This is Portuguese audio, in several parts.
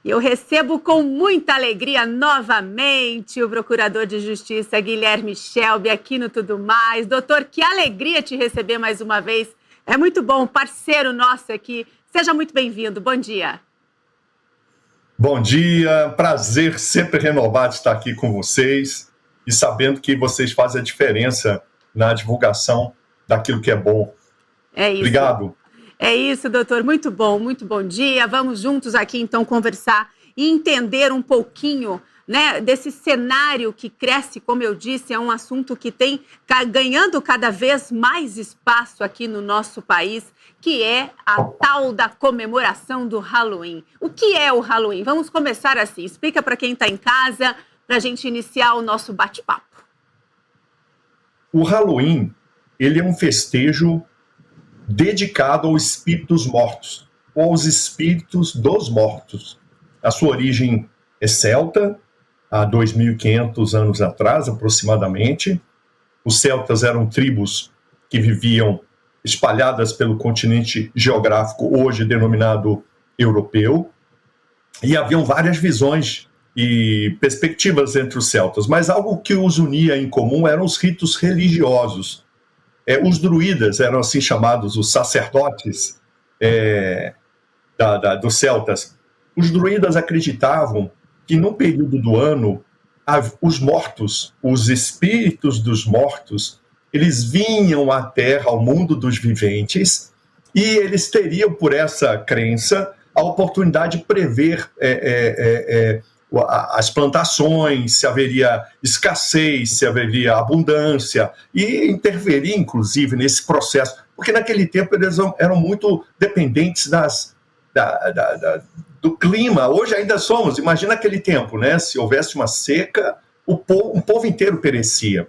Eu recebo com muita alegria novamente o Procurador de Justiça Guilherme Shelby aqui no Tudo Mais. Doutor, que alegria te receber mais uma vez. É muito bom, parceiro nosso aqui. Seja muito bem-vindo. Bom dia. Bom dia, prazer sempre renovado estar aqui com vocês e sabendo que vocês fazem a diferença na divulgação daquilo que é bom. É isso. Obrigado. É isso, doutor. Muito bom dia. Vamos juntos aqui, então, conversar e entender um pouquinho, né, desse cenário que cresce, como eu disse, é um assunto que tem ganhando cada vez mais espaço aqui no nosso país, que é a tal da comemoração do Halloween. O que é o Halloween? Vamos começar assim. Explica para quem está em casa, para a gente iniciar o nosso bate-papo. O Halloween, ele é um festejo dedicado ao espírito dos mortos, ou aos espíritos dos mortos. A sua origem é celta, há 2.500 anos atrás, aproximadamente. Os celtas eram tribos que viviam espalhadas pelo continente geográfico, hoje denominado europeu, e haviam várias visões e perspectivas entre os celtas, mas algo que os unia em comum eram os ritos religiosos. Os druidas eram assim chamados, os sacerdotes dos celtas. Os druidas acreditavam que num período do ano, os mortos, os espíritos dos mortos, eles vinham à Terra, ao mundo dos viventes, e eles teriam, por essa crença, a oportunidade de prever as plantações, se haveria escassez, se haveria abundância, e interferir, inclusive, nesse processo, porque naquele tempo eles eram muito dependentes do clima. Hoje ainda somos, imagina aquele tempo, né? Se houvesse uma seca, um povo inteiro perecia.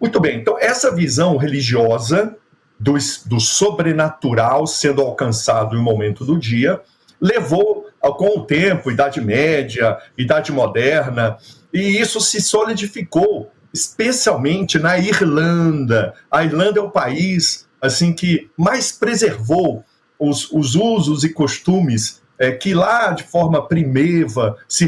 Muito bem, então essa visão religiosa do sobrenatural sendo alcançado em um momento do dia levou, com o tempo, Idade Média, Idade Moderna, e isso se solidificou, especialmente na Irlanda. A Irlanda é o país assim, que mais preservou os usos e costumes que lá, de forma primeva, se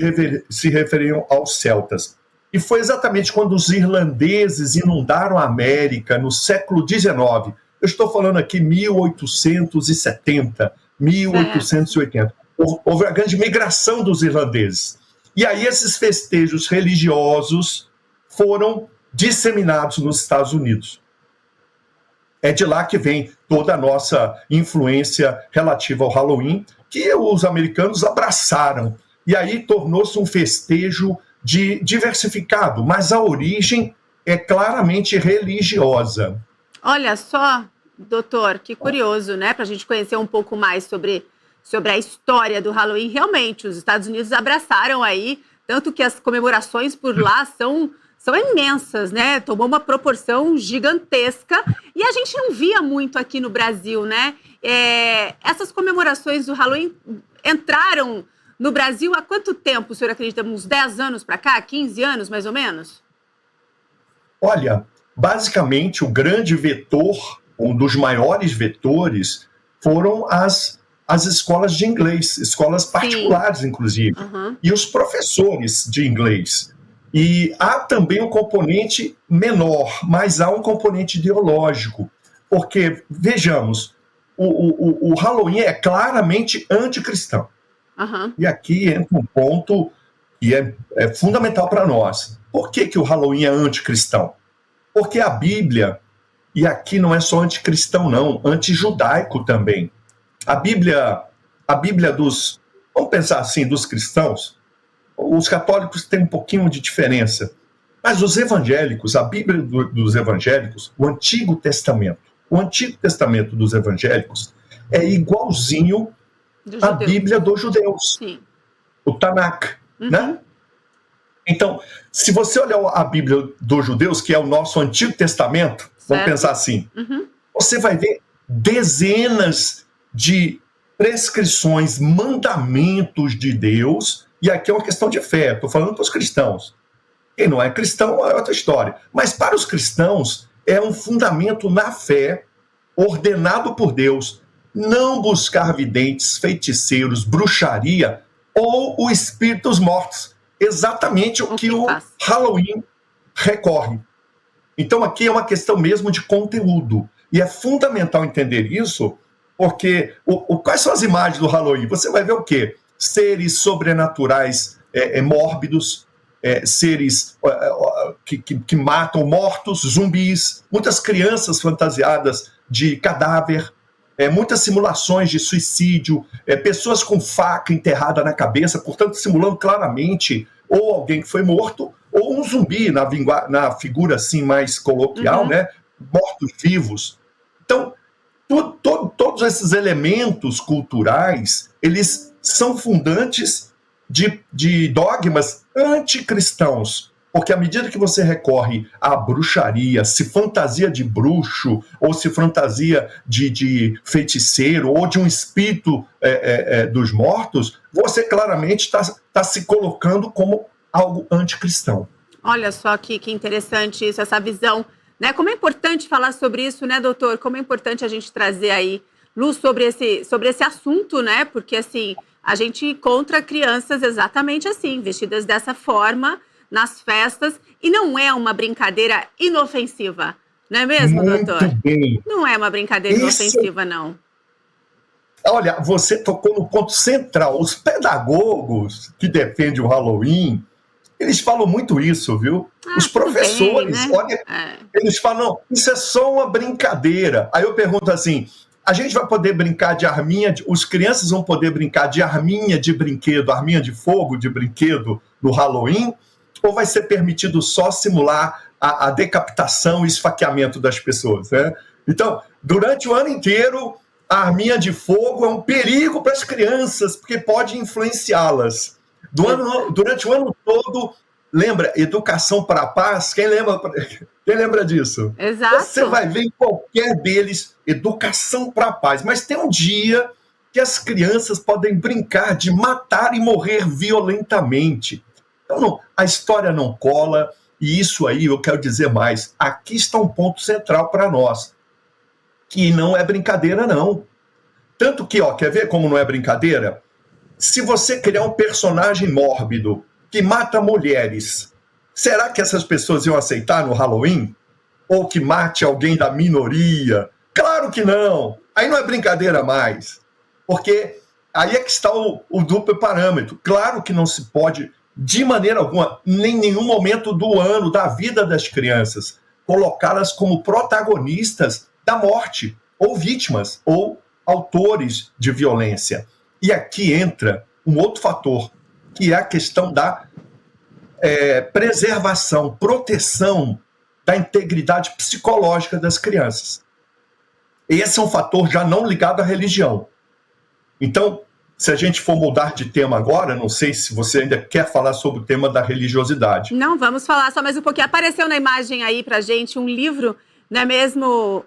referiam aos celtas. E foi exatamente quando os irlandeses inundaram a América no século XIX. Eu estou falando aqui 1870, 1880. Houve a grande migração dos irlandeses. E aí esses festejos religiosos foram disseminados nos Estados Unidos. É de lá que vem toda a nossa influência relativa ao Halloween, que os americanos abraçaram. E aí tornou-se um festejo diversificado, mas a origem é claramente religiosa. Olha só, doutor, que curioso, né? Para a gente conhecer um pouco mais sobre a história do Halloween. Realmente, os Estados Unidos abraçaram aí, tanto que as comemorações por lá são imensas, né? Tomou uma proporção gigantesca e a gente não via muito aqui no Brasil, né? Essas comemorações do Halloween entraram no Brasil há quanto tempo, o senhor acredita? Uns 10 anos para cá? 15 anos, mais ou menos? Olha, basicamente o grande vetor, um dos maiores vetores, foram as escolas de inglês, escolas particulares, sim, inclusive, e os professores de inglês. E há também um componente menor, mas há um componente ideológico, porque, vejamos, o Halloween é claramente anticristão. E aqui entra um ponto que é fundamental para nós. Por que o Halloween é anticristão? Porque a Bíblia, e aqui não é só anticristão não, antijudaico também. A Bíblia vamos pensar assim, dos cristãos, os católicos têm um pouquinho de diferença, mas os evangélicos, a Bíblia dos evangélicos, o Antigo Testamento dos evangélicos é igualzinho à Bíblia dos judeus, sim, o Tanakh, né? Então, se você olhar a Bíblia dos judeus, que é o nosso Antigo Testamento, certo, vamos pensar assim, você vai ver dezenas de prescrições, mandamentos de Deus, e aqui é uma questão de fé, estou falando para os cristãos. Quem não é cristão é outra história. Mas para os cristãos é um fundamento na fé, ordenado por Deus, não buscar videntes, feiticeiros, bruxaria, ou o espírito dos mortos. Exatamente o que o Halloween recorre. Então aqui é uma questão mesmo de conteúdo. E é fundamental entender isso, porque quais são as imagens do Halloween? Você vai ver o quê? Seres sobrenaturais mórbidos, seres que matam, mortos, zumbis, muitas crianças fantasiadas de cadáver, muitas simulações de suicídio, pessoas com faca enterrada na cabeça, portanto simulando claramente ou alguém que foi morto, ou um zumbi, na figura assim mais coloquial, né? Mortos-vivos. Então, todos esses elementos culturais, eles são fundantes de dogmas anticristãos. Porque à medida que você recorre à bruxaria, se fantasia de bruxo, ou se fantasia de feiticeiro, ou de um espírito dos mortos, você claramente está se colocando como algo anticristão. Olha só que interessante isso, essa visão, né? Como é importante falar sobre isso, né, doutor? Como é importante a gente trazer aí luz sobre esse assunto, né? Porque, assim, a gente encontra crianças exatamente assim, vestidas dessa forma, nas festas, e não é uma brincadeira inofensiva, não é mesmo, doutor? Muito bem. Não é uma brincadeira inofensiva, não. Olha, você tocou no ponto central. Os pedagogos que defendem o Halloween, eles falam muito isso, viu? Os professores, bem, né? Olha, eles falam, não, isso é só uma brincadeira. Aí eu pergunto assim, a gente vai poder brincar de arminha, os crianças vão poder brincar de arminha de brinquedo, arminha de fogo de brinquedo no Halloween? Ou vai ser permitido só simular a decapitação e esfaqueamento das pessoas, né? Então, durante o ano inteiro, a arminha de fogo é um perigo para as crianças, porque pode influenciá-las. Durante o ano todo, lembra, educação para a paz? Quem lembra disso? Exato. Você vai ver em qualquer deles, educação para a paz. Mas tem um dia que as crianças podem brincar de matar e morrer violentamente. Então, a história não cola, e isso aí eu quero dizer mais. Aqui está um ponto central para nós, que não é brincadeira, não. Tanto que, quer ver como não é brincadeira? Se você criar um personagem mórbido que mata mulheres, será que essas pessoas iam aceitar no Halloween? Ou que mate alguém da minoria? Claro que não! Aí não é brincadeira mais. Porque aí é que está o duplo parâmetro. Claro que não se pode, de maneira alguma, em nenhum momento do ano, da vida das crianças, colocá-las como protagonistas da morte, ou vítimas, ou autores de violência. E aqui entra um outro fator, que é a questão da preservação, proteção da integridade psicológica das crianças. Esse é um fator já não ligado à religião. Então, se a gente for mudar de tema agora, não sei se você ainda quer falar sobre o tema da religiosidade. Não, vamos falar só mais um pouquinho. Apareceu na imagem aí pra gente um livro, não é mesmo,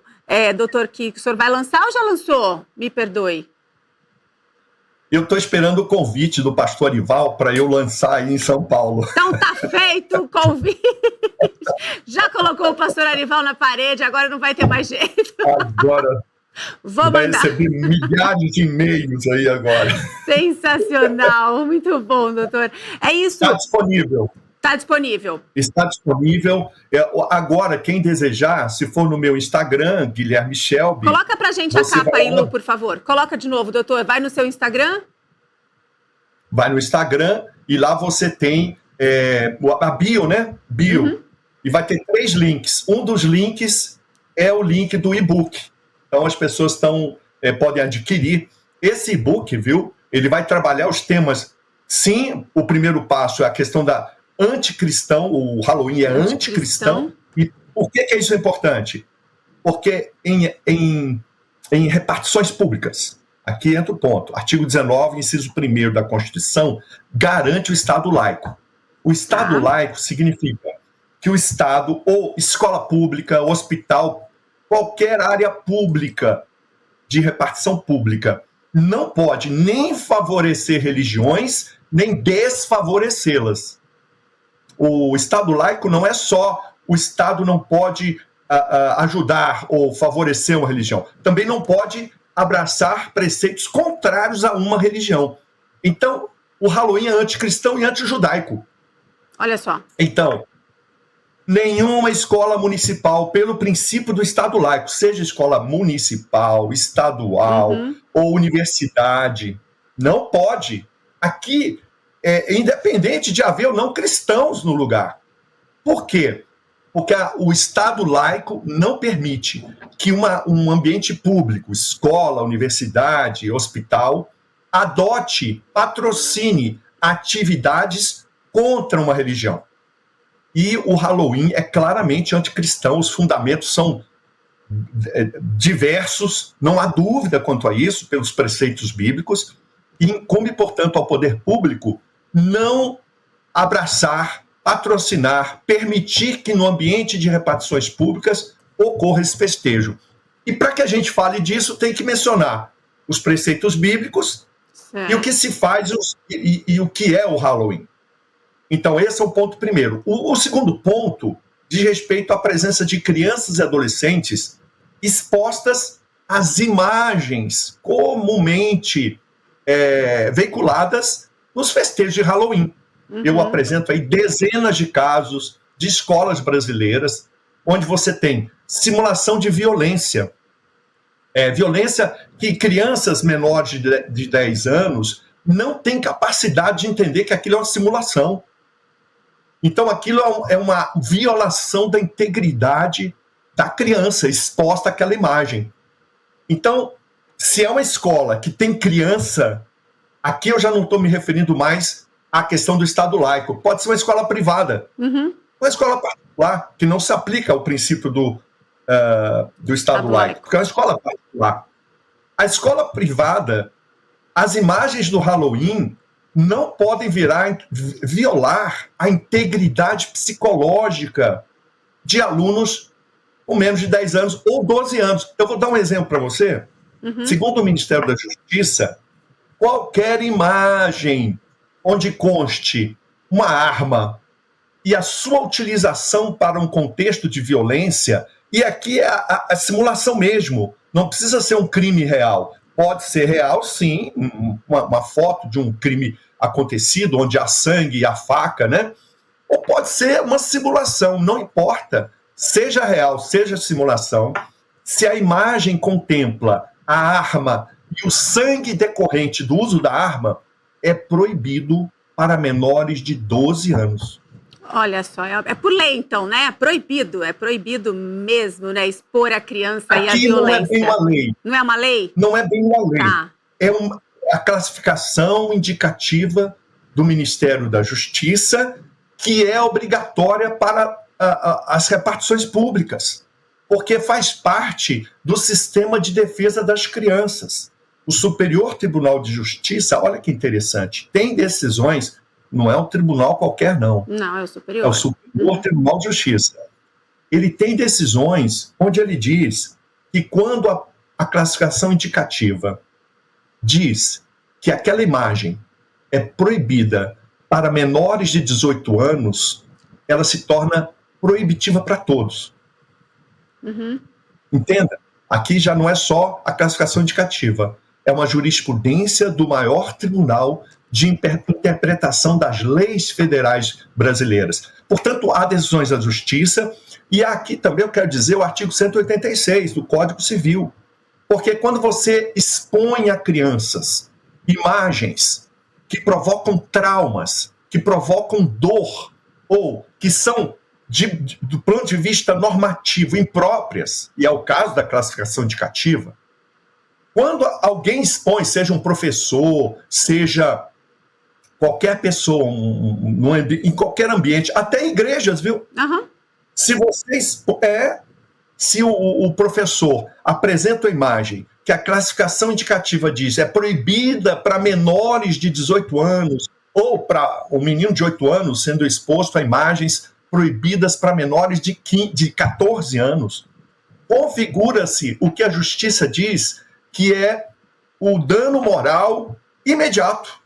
doutor, que o senhor vai lançar ou já lançou? Me perdoe. Eu estou esperando o convite do pastor Arival para eu lançar aí em São Paulo. Então tá feito o convite. Já colocou o pastor Arival na parede, agora não vai ter mais jeito. Agora vou vai mandar. receber milhares de e-mails aí agora. Sensacional, muito bom, doutor. É isso. Está disponível. Está disponível. Está disponível. Agora, quem desejar, se for no meu Instagram, Guilherme Shelby... Coloca pra gente a capa aí, Lu, por favor. Coloca de novo, doutor. Vai no seu Instagram? Vai no Instagram e lá você tem a bio, né? Bio. Uhum. E vai ter 3 links. Um dos links é o link do e-book. Então, as pessoas podem adquirir esse e-book, viu? Ele vai trabalhar os temas. Sim, o primeiro passo é a questão da anticristão, o Halloween é anticristão. E por que isso é importante? Porque em repartições públicas, aqui entra o ponto, artigo 19, inciso 1º da Constituição, garante o Estado laico. O Estado laico significa que o Estado, ou escola pública, hospital, qualquer área pública de repartição pública, não pode nem favorecer religiões, nem desfavorecê-las. O Estado laico não é só o Estado não pode ajudar ou favorecer uma religião, também não pode abraçar preceitos contrários a uma religião. Então, o Halloween é anticristão e antijudaico. Olha só. Então, nenhuma escola municipal, pelo princípio do Estado laico, seja escola municipal, estadual ou universidade, não pode. Aqui, independente de haver ou não cristãos no lugar. Por quê? Porque o Estado laico não permite que um ambiente público, escola, universidade, hospital, adote, patrocine atividades contra uma religião. E o Halloween é claramente anticristão, os fundamentos são diversos, não há dúvida quanto a isso, pelos preceitos bíblicos, e incumbe, portanto, ao poder público não abraçar, patrocinar, permitir que no ambiente de repartições públicas ocorra esse festejo. E para que a gente fale disso, tem que mencionar os preceitos bíblicos e o que se faz e o que é o Halloween. Então, esse é o ponto primeiro. O segundo ponto diz respeito à presença de crianças e adolescentes expostas às imagens comumente veiculadas nos festejos de Halloween. Eu apresento aí dezenas de casos de escolas brasileiras onde você tem simulação de violência. Violência que crianças menores de 10 anos não têm capacidade de entender que aquilo é uma simulação. Então, aquilo é uma violação da integridade da criança exposta àquela imagem. Então, se é uma escola que tem criança, aqui eu já não estou me referindo mais à questão do Estado laico. Pode ser uma escola privada, uma escola particular, que não se aplica ao princípio do Estado laico, porque é uma escola particular. A escola privada, as imagens do Halloween não podem violar a integridade psicológica de alunos com menos de 10 anos ou 12 anos. Eu vou dar um exemplo para você. Segundo o Ministério da Justiça, qualquer imagem onde conste uma arma e a sua utilização para um contexto de violência, e aqui é a simulação mesmo, não precisa ser um crime real. Pode ser real, sim, uma foto de um crime acontecido, onde há sangue e a faca, né? Ou pode ser uma simulação, não importa. Seja real, seja simulação, se a imagem contempla a arma e o sangue decorrente do uso da arma, é proibido para menores de 12 anos. Olha só, é por lei então, né? É proibido mesmo, né? Expor a criança e a violência. Aqui não é bem uma lei. Não é uma lei? Não é bem uma lei. Tá. É a classificação indicativa do Ministério da Justiça, que é obrigatória para as repartições públicas, porque faz parte do sistema de defesa das crianças. O Superior Tribunal de Justiça, olha que interessante, tem decisões, não é um tribunal qualquer, não. Não, é o Superior. É o Superior Tribunal de Justiça. Ele tem decisões onde ele diz que quando a classificação indicativa diz que aquela imagem é proibida para menores de 18 anos, ela se torna proibitiva para todos. Entenda? Aqui já não é só a classificação indicativa, é uma jurisprudência do maior tribunal de interpretação das leis federais brasileiras. Portanto, há decisões da Justiça, e aqui também eu quero dizer o artigo 186 do Código Civil, porque quando você expõe a crianças imagens que provocam traumas, que provocam dor, ou que são, do ponto de vista normativo, impróprias, e é o caso da classificação indicativa, quando alguém expõe, seja um professor, seja qualquer pessoa, em qualquer ambiente, até igrejas, viu? Se o professor apresenta a imagem que a classificação indicativa diz é proibida para menores de 18 anos, ou para um menino de 8 anos sendo exposto a imagens proibidas para menores de 14 anos, configura-se o que a Justiça diz que é o dano moral imediato.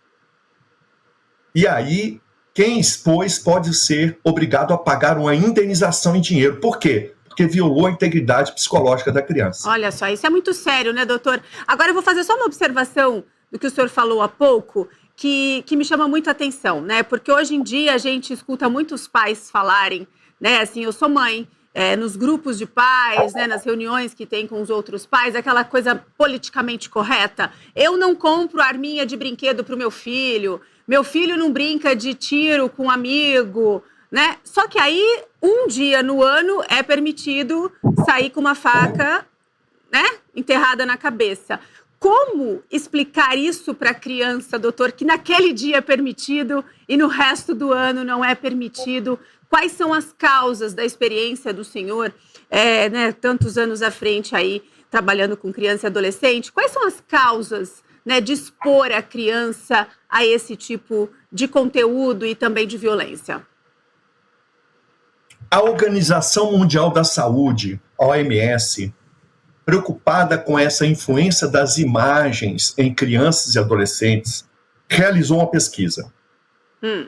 E aí, quem expôs pode ser obrigado a pagar uma indenização em dinheiro. Por quê? Porque violou a integridade psicológica da criança. Olha só, isso é muito sério, né, doutor? Agora eu vou fazer só uma observação do que o senhor falou há pouco. que me chama muito a atenção, né? Porque hoje em dia a gente escuta muitos pais falarem, né? Assim, eu sou mãe, nos grupos de pais, né? Nas reuniões que tem com os outros pais, aquela coisa politicamente correta. Eu não compro arminha de brinquedo para o meu filho não brinca de tiro com um amigo, né? Só que aí, um dia no ano é permitido sair com uma faca, né? Enterrada na cabeça. Como explicar isso para a criança, doutor, que naquele dia é permitido e no resto do ano não é permitido? Quais são as causas da experiência do senhor, né, tantos anos à frente aí, trabalhando com criança e adolescente? Quais são as causas, né, de expor a criança a esse tipo de conteúdo e também de violência? A Organização Mundial da Saúde, a OMS, preocupada com essa influência das imagens em crianças e adolescentes, realizou uma pesquisa.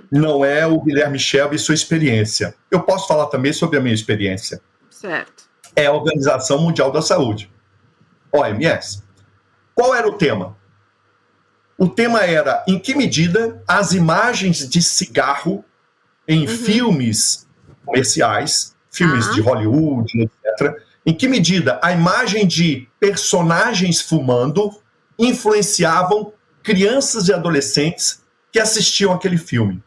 Não é o Guilherme Shelby e sua experiência. Eu posso falar também sobre a minha experiência. Certo. É a Organização Mundial da Saúde, OMS. Qual era o tema? O tema era em que medida as imagens de cigarro em filmes comerciais, filmes de Hollywood, etc., em que medida a imagem de personagens fumando influenciavam crianças e adolescentes que assistiam aquele filme.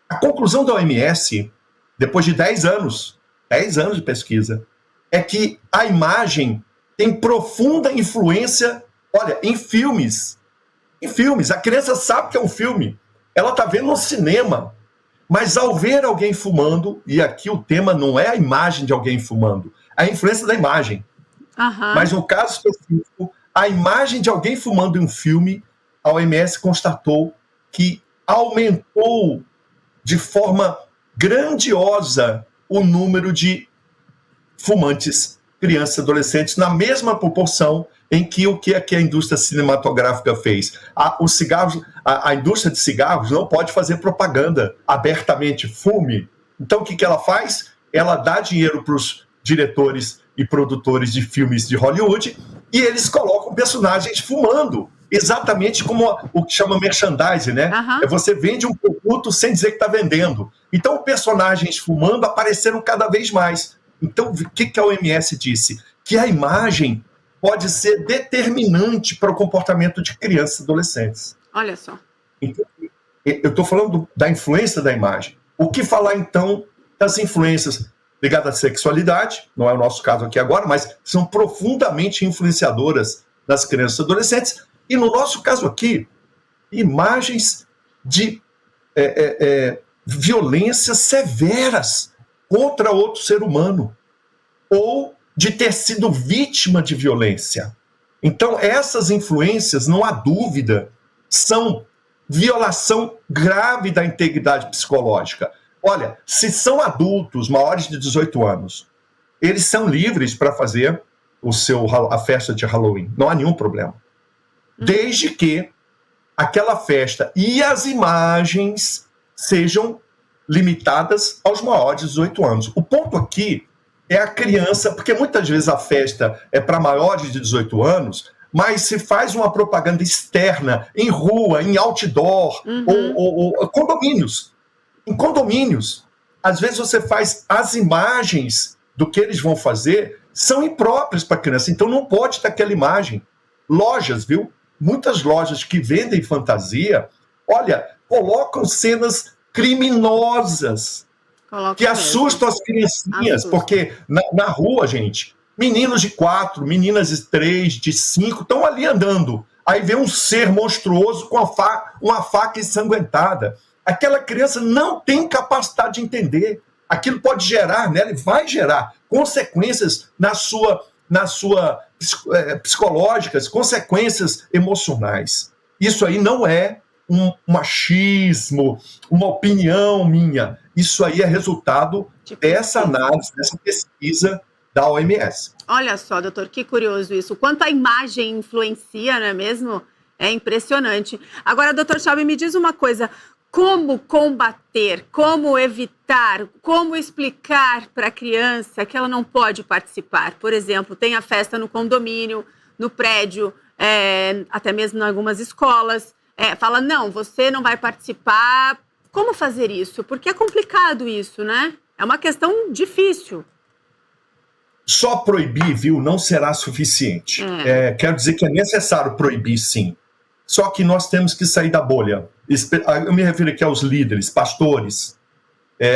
A conclusão da OMS, depois de 10 anos de pesquisa, é que a imagem tem profunda influência, olha, em filmes. Em filmes, a criança sabe que é um filme, ela está vendo no cinema, mas ao ver alguém fumando, e aqui o tema não é a imagem de alguém fumando, a influência da imagem. Mas no caso específico, a imagem de alguém fumando em um filme, a OMS constatou que aumentou de forma grandiosa o número de fumantes, crianças e adolescentes, na mesma proporção em que o que a indústria cinematográfica fez. A indústria de cigarros não pode fazer propaganda abertamente, fume. Então o que ela faz? Ela dá dinheiro para os diretores e produtores de filmes de Hollywood e eles colocam personagens fumando, exatamente como o que chama merchandising, né? Você vende um produto sem dizer que está vendendo. Então personagens fumando apareceram cada vez mais. Então o que a OMS disse? Que a imagem pode ser determinante para o comportamento de crianças e adolescentes. Olha só. Então, eu estou falando da influência da imagem. O que falar, então, das influências ligadas à sexualidade? Não é o nosso caso aqui agora, mas são profundamente influenciadoras das crianças e adolescentes. E no nosso caso aqui, imagens de violências severas contra outro ser humano. Ou de ter sido vítima de violência. Então, essas influências, não há dúvida, são violação grave da integridade psicológica. Olha, se são adultos maiores de 18 anos, eles são livres para fazer a festa de Halloween. Não há nenhum problema. Desde que aquela festa e as imagens sejam limitadas aos maiores de 18 anos. O ponto aqui é a criança, porque muitas vezes a festa é para maiores de 18 anos, mas se faz uma propaganda externa, em rua, em outdoor, ou condomínios. Em condomínios, às vezes você faz as imagens do que eles vão fazer, são impróprias para a criança, então não pode ter aquela imagem. Lojas, viu? Muitas lojas que vendem fantasia, olha, colocam cenas criminosas, que assustam as criancinhas, porque na rua, gente, meninos de 4, meninas de 3, de 5, estão ali andando. Aí vê um ser monstruoso com uma faca ensanguentada. Aquela criança não tem capacidade de entender. Aquilo pode gerar nela, e vai gerar consequências psicológicas, consequências emocionais. Isso aí não é um machismo, uma opinião minha. Isso aí é resultado dessa análise, dessa pesquisa da OMS. Olha só, doutor, que curioso isso. Quanto a imagem influencia, não é mesmo? É impressionante. Agora, doutor Shelby, me diz uma coisa. Como combater, como evitar, como explicar para a criança que ela não pode participar? Por exemplo, tem a festa no condomínio, no prédio, até mesmo em algumas escolas. fala, não, você não vai participar. Como fazer isso? Porque é complicado isso, né? É uma questão difícil. Só proibir, viu, não será suficiente. Quero dizer que é necessário proibir, sim. Só que nós temos que sair da bolha. Eu me refiro aqui aos líderes, pastores,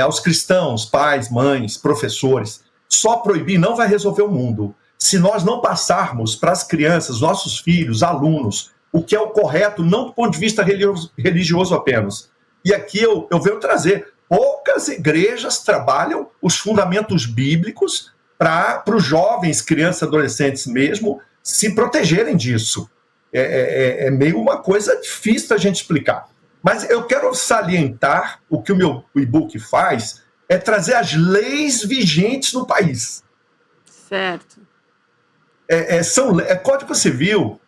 aos cristãos, pais, mães, professores. Só proibir não vai resolver o mundo. Se nós não passarmos para as crianças, nossos filhos, alunos, o que é o correto, não do ponto de vista religioso apenas. E aqui eu venho trazer, poucas igrejas trabalham os fundamentos bíblicos para os jovens, crianças, adolescentes mesmo, se protegerem disso. É meio uma coisa difícil da gente explicar. Mas eu quero salientar o que o meu e-book faz, é trazer as leis vigentes no país. Certo. É Código Civil,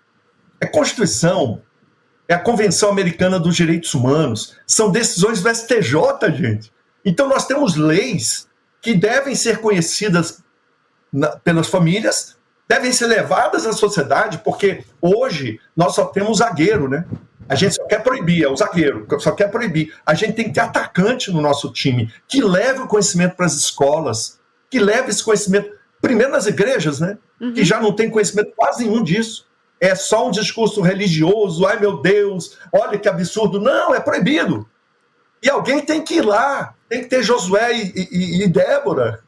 é Constituição, é a Convenção Americana dos Direitos Humanos, são decisões do STJ, gente. Então nós temos leis que devem ser conhecidas pelas famílias, devem ser levadas à sociedade, porque hoje nós só temos zagueiro, né? A gente só quer proibir, é o zagueiro, só quer proibir. A gente tem que ter atacante no nosso time, que leve o conhecimento para as escolas, que leve esse conhecimento, primeiro nas igrejas, né? Que já não tem conhecimento quase nenhum disso. É só um discurso religioso, ai meu Deus, olha que absurdo. Não, é proibido. E alguém tem que ir lá, tem que ter Josué e Débora.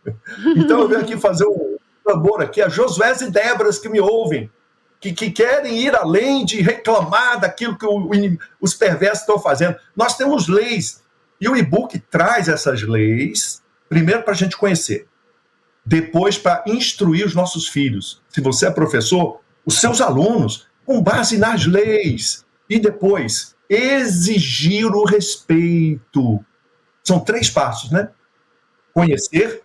Então eu venho aqui fazer um tambor aqui, a Josué e Déboras que me ouvem, que querem ir além de reclamar daquilo que os perversos estão fazendo. Nós temos leis, e o e-book traz essas leis, primeiro para a gente conhecer, depois para instruir os nossos filhos. Se você é professor, os seus alunos, com base nas leis, e depois exigir o respeito. São 3 passos, né? Conhecer,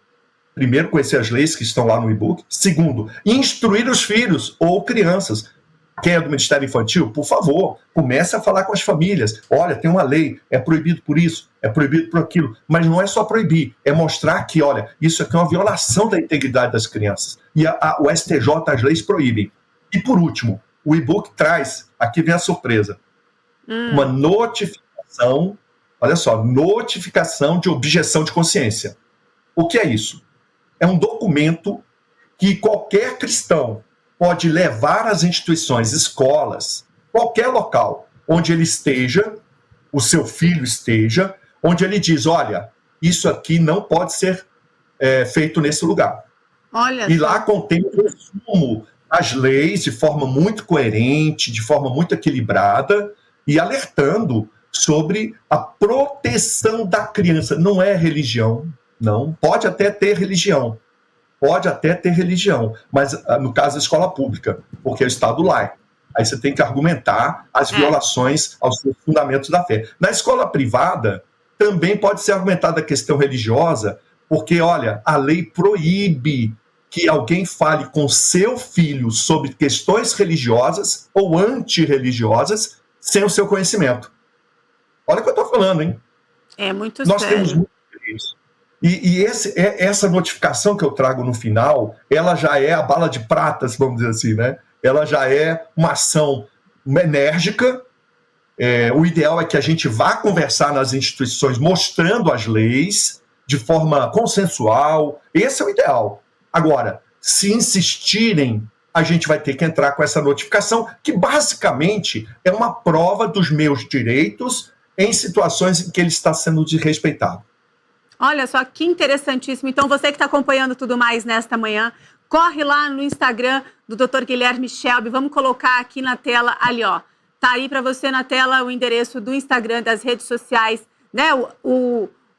primeiro, conhecer as leis que estão lá no e-book. Segundo, instruir os filhos ou crianças. Quem é do Ministério Infantil, por favor, comece a falar com as famílias. Olha, tem uma lei, é proibido por isso, é proibido por aquilo. Mas não é só proibir, é mostrar que, olha, isso aqui é uma violação da integridade das crianças. E o STJ, as leis proíbem. E por último, o e-book traz, aqui vem a surpresa, uma notificação, olha só, notificação de objeção de consciência. O que é isso? É um documento que qualquer cristão pode levar às instituições, escolas, qualquer local onde ele esteja, o seu filho esteja, onde ele diz, olha, isso aqui não pode ser feito nesse lugar. Olha e só. Lá contém um resumo as leis de forma muito coerente, de forma muito equilibrada, e alertando sobre a proteção da criança. Não é religião, não. Pode até ter religião, mas no caso da escola pública, porque é o Estado laico. Aí você tem que argumentar as violações aos seus fundamentos da fé. Na escola privada, também pode ser argumentada a questão religiosa, porque, olha, a lei proíbe que alguém fale com seu filho sobre questões religiosas ou antirreligiosas sem o seu conhecimento. Olha o que eu estou falando, hein? É muito Nós sério. temos muito isso. E essa notificação que eu trago no final, ela já é a bala de pratas, vamos dizer assim, né? Ela já é uma ação enérgica. O ideal é que a gente vá conversar nas instituições mostrando as leis de forma consensual. Esse é o ideal. Agora, se insistirem, a gente vai ter que entrar com essa notificação, que basicamente é uma prova dos meus direitos em situações em que ele está sendo desrespeitado. Olha só que interessantíssimo. Então, você que está acompanhando tudo mais nesta manhã, corre lá no Instagram do Dr. Guilherme Shelby. Vamos colocar aqui na tela, ali, ó. Tá aí para você na tela o endereço do Instagram, das redes sociais, né?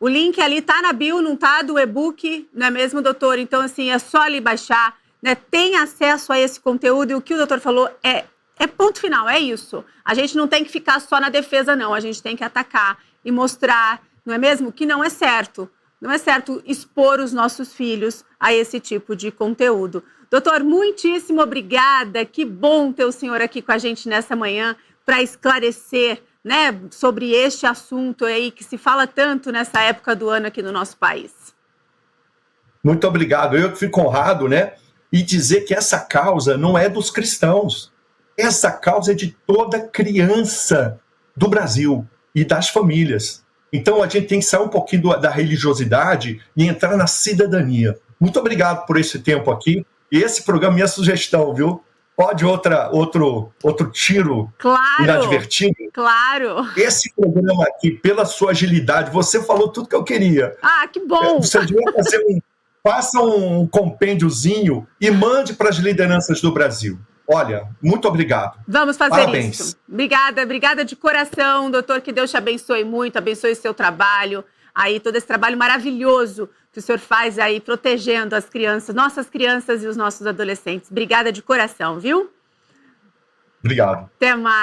O link ali tá na bio, não tá? Do e-book, não é mesmo, doutor? Então, assim, é só ali baixar, né? Tem acesso a esse conteúdo e o que o doutor falou é ponto final, é isso. A gente não tem que ficar só na defesa, não. A gente tem que atacar e mostrar, não é mesmo? Que não é certo. Não é certo expor os nossos filhos a esse tipo de conteúdo. Doutor, muitíssimo obrigada. Que bom ter o senhor aqui com a gente nessa manhã para esclarecer, né, sobre este assunto aí que se fala tanto nessa época do ano aqui no nosso país. Muito obrigado. Eu que fico honrado, né? E dizer que essa causa não é dos cristãos. Essa causa é de toda criança do Brasil e das famílias. Então, a gente tem que sair um pouquinho da religiosidade e entrar na cidadania. Muito obrigado por esse tempo aqui. E esse programa, minha sugestão, viu? Pode outro tiro inadvertido? Claro. Esse programa aqui, pela sua agilidade, você falou tudo que eu queria. Ah, que bom! Você devia faça um compêndiozinho e mande para as lideranças do Brasil. Olha, muito obrigado. Vamos fazer Parabéns. isso. Obrigada de coração, doutor, que Deus te abençoe muito, abençoe o seu trabalho, aí todo esse trabalho maravilhoso que o senhor faz aí, protegendo as crianças, nossas crianças e os nossos adolescentes. Obrigada de coração, viu? Obrigado. Até mais.